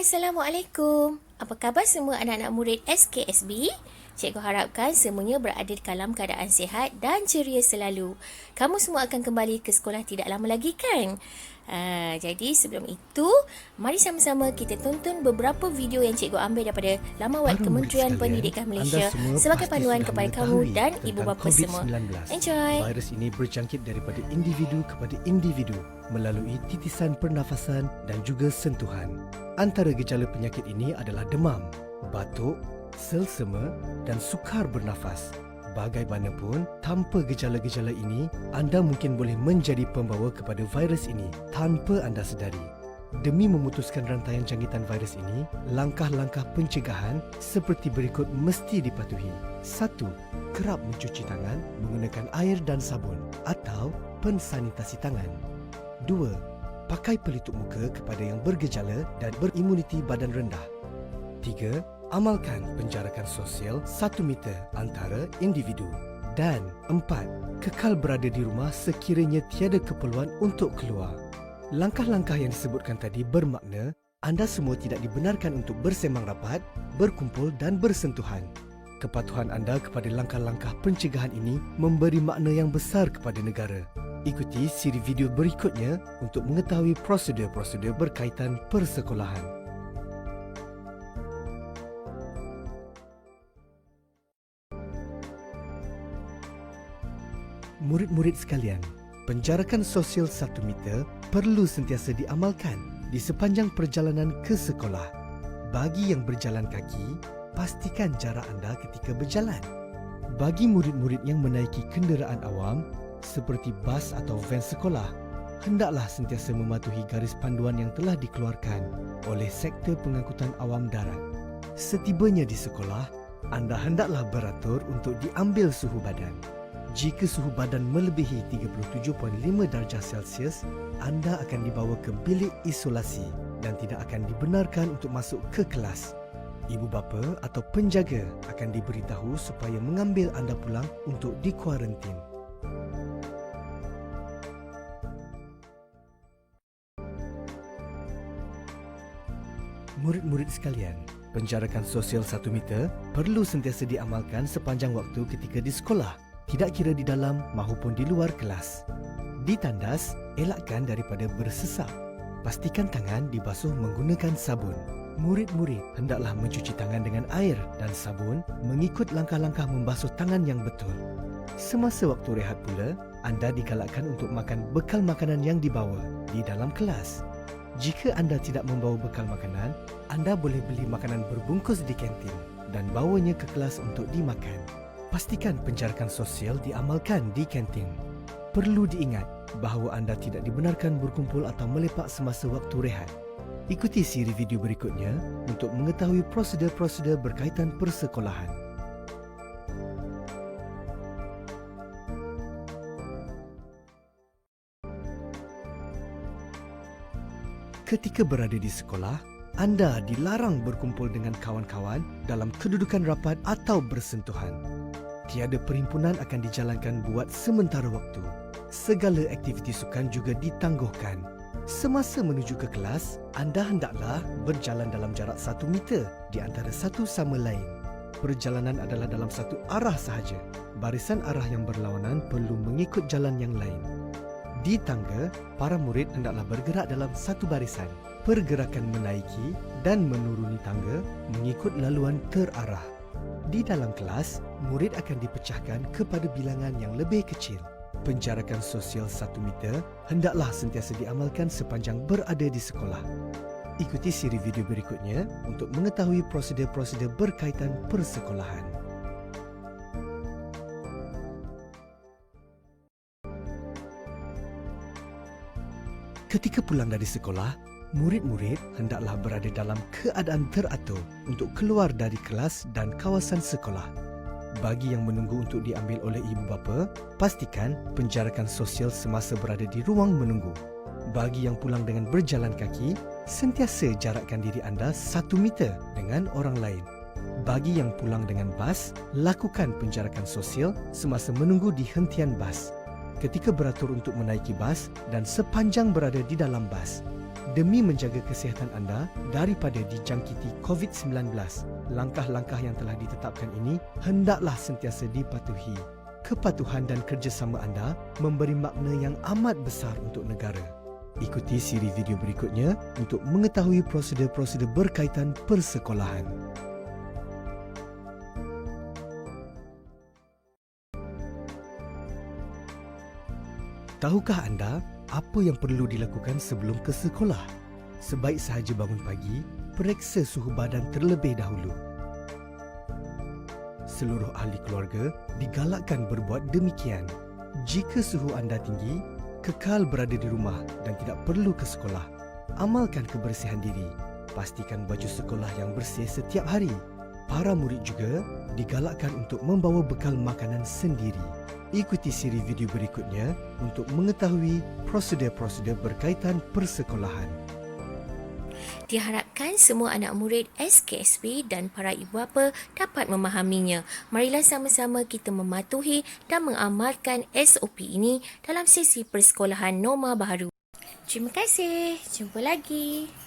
Assalamualaikum. Apa khabar semua anak-anak murid SKSB? Cikgu harapkan semuanya berada dalam keadaan sihat dan ceria selalu. Kamu semua akan kembali ke sekolah tidak lama lagi kan? Jadi sebelum itu, mari sama-sama kita tonton beberapa video yang cikgu ambil daripada laman web Kementerian Pendidikan Malaysia sebagai panduan kepada kamu dan ibu bapa semua. Enjoy! Virus ini berjangkit daripada individu kepada individu melalui titisan pernafasan dan juga sentuhan. Antara gejala penyakit ini adalah demam, batuk, selsema dan sukar bernafas. Bagaimanapun, tanpa gejala-gejala ini, anda mungkin boleh menjadi pembawa kepada virus ini tanpa anda sedari. Demi memutuskan rantaian jangkitan virus ini, langkah-langkah pencegahan seperti berikut mesti dipatuhi. 1. Kerap mencuci tangan menggunakan air dan sabun atau pensanitasi tangan. 2. Pakai pelitup muka kepada yang bergejala dan berimuniti badan rendah. 3. Amalkan penjarakan sosial 1 meter antara individu. Dan 4. Kekal berada di rumah sekiranya tiada keperluan untuk keluar. Langkah-langkah yang disebutkan tadi bermakna anda semua tidak dibenarkan untuk bersembang rapat, berkumpul dan bersentuhan. Kepatuhan anda kepada langkah-langkah pencegahan ini memberi makna yang besar kepada negara. Ikuti siri video berikutnya untuk mengetahui prosedur-prosedur berkaitan persekolahan. Murid-murid sekalian, penjarakan sosial 1 meter perlu sentiasa diamalkan di sepanjang perjalanan ke sekolah. Bagi yang berjalan kaki, pastikan jarak anda ketika berjalan. Bagi murid-murid yang menaiki kenderaan awam seperti bas atau van sekolah, hendaklah sentiasa mematuhi garis panduan yang telah dikeluarkan oleh Sektor Pengangkutan Awam Darat. Setibanya di sekolah, anda hendaklah beratur untuk diambil suhu badan. Jika suhu badan melebihi 37.5 darjah Celsius, anda akan dibawa ke bilik isolasi dan tidak akan dibenarkan untuk masuk ke kelas. Ibu bapa atau penjaga akan diberitahu supaya mengambil anda pulang untuk dikuarantin. Murid-murid sekalian, penjarakan sosial 1 meter perlu sentiasa diamalkan sepanjang waktu ketika di sekolah, tidak kira di dalam maupun di luar kelas. Ditandas, elakkan daripada bersesak. Pastikan tangan dibasuh menggunakan sabun. Murid-murid hendaklah mencuci tangan dengan air dan sabun mengikut langkah-langkah membasuh tangan yang betul. Semasa waktu rehat pula, anda digalakkan untuk makan bekal makanan yang dibawa di dalam kelas. Jika anda tidak membawa bekal makanan, anda boleh beli makanan berbungkus di kantin dan bawanya ke kelas untuk dimakan. Pastikan penjarakan sosial diamalkan di kantin. Perlu diingat bahawa anda tidak dibenarkan berkumpul atau melepak semasa waktu rehat. Ikuti siri video berikutnya untuk mengetahui prosedur-prosedur berkaitan persekolahan. Ketika berada di sekolah, anda dilarang berkumpul dengan kawan-kawan dalam kedudukan rapat atau bersentuhan. Tiada perhimpunan akan dijalankan buat sementara waktu. Segala aktiviti sukan juga ditangguhkan. Semasa menuju ke kelas, anda hendaklah berjalan dalam jarak 1 meter di antara satu sama lain. Perjalanan adalah dalam satu arah sahaja. Barisan arah yang berlawanan perlu mengikut jalan yang lain. Di tangga, para murid hendaklah bergerak dalam satu barisan. Pergerakan menaiki dan menuruni tangga mengikut laluan terarah. Di dalam kelas, murid akan dipecahkan kepada bilangan yang lebih kecil. Penjarakan sosial 1 meter hendaklah sentiasa diamalkan sepanjang berada di sekolah. Ikuti siri video berikutnya untuk mengetahui prosedur-prosedur berkaitan persekolahan. Ketika pulang dari sekolah, murid-murid hendaklah berada dalam keadaan teratur untuk keluar dari kelas dan kawasan sekolah. Bagi yang menunggu untuk diambil oleh ibu bapa, pastikan penjarakan sosial semasa berada di ruang menunggu. Bagi yang pulang dengan berjalan kaki, sentiasa jarakkan diri anda 1 meter dengan orang lain. Bagi yang pulang dengan bas, lakukan penjarakan sosial semasa menunggu di hentian bas. Ketika beratur untuk menaiki bas dan sepanjang berada di dalam bas. Demi menjaga kesihatan anda daripada dijangkiti COVID-19, langkah-langkah yang telah ditetapkan ini hendaklah sentiasa dipatuhi. Kepatuhan dan kerjasama anda memberi makna yang amat besar untuk negara. Ikuti siri video berikutnya untuk mengetahui prosedur-prosedur berkaitan persekolahan. Tahukah anda apa yang perlu dilakukan sebelum ke sekolah? Sebaik sahaja bangun pagi, periksa suhu badan terlebih dahulu. Seluruh ahli keluarga digalakkan berbuat demikian. Jika suhu anda tinggi, kekal berada di rumah dan tidak perlu ke sekolah. Amalkan kebersihan diri. Pastikan baju sekolah yang bersih setiap hari. Para murid juga digalakkan untuk membawa bekal makanan sendiri. Ikuti siri video berikutnya untuk mengetahui prosedur-prosedur berkaitan persekolahan. Diharapkan semua anak murid SKSB dan para ibu bapa dapat memahaminya. Marilah sama-sama kita mematuhi dan mengamalkan SOP ini dalam sesi persekolahan norma baharu. Terima kasih. Jumpa lagi.